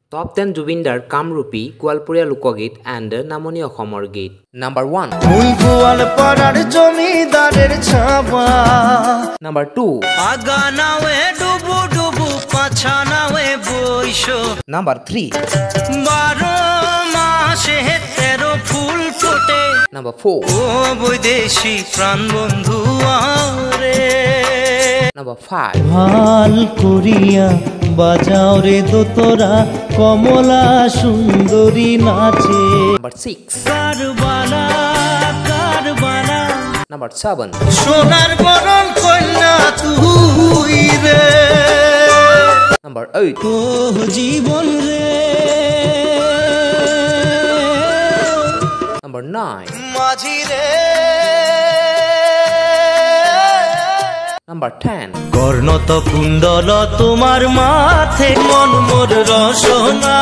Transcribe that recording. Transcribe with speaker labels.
Speaker 1: Top 10 Jubindar Kamrupi Gwalporia Lokogit and Namoni Ohomor Gate. Number 1. Number 2. Number 3. Number 4. Number 5.
Speaker 2: ভাল করিয়া বাজাও রে দোতরা কমলা সুন্দরী নাচে।
Speaker 1: Number 6.
Speaker 2: কারবালা কারবালা।
Speaker 1: Number 7.
Speaker 2: সোনার বরণ কন্যা তুই রে।
Speaker 1: Number 8.
Speaker 2: ও জীবন রে।
Speaker 1: Number 9.
Speaker 2: মাঝি রে।
Speaker 1: Number 10.
Speaker 2: কর্ণত কুণ্ডল তোমার মাথে মন মোর রসনা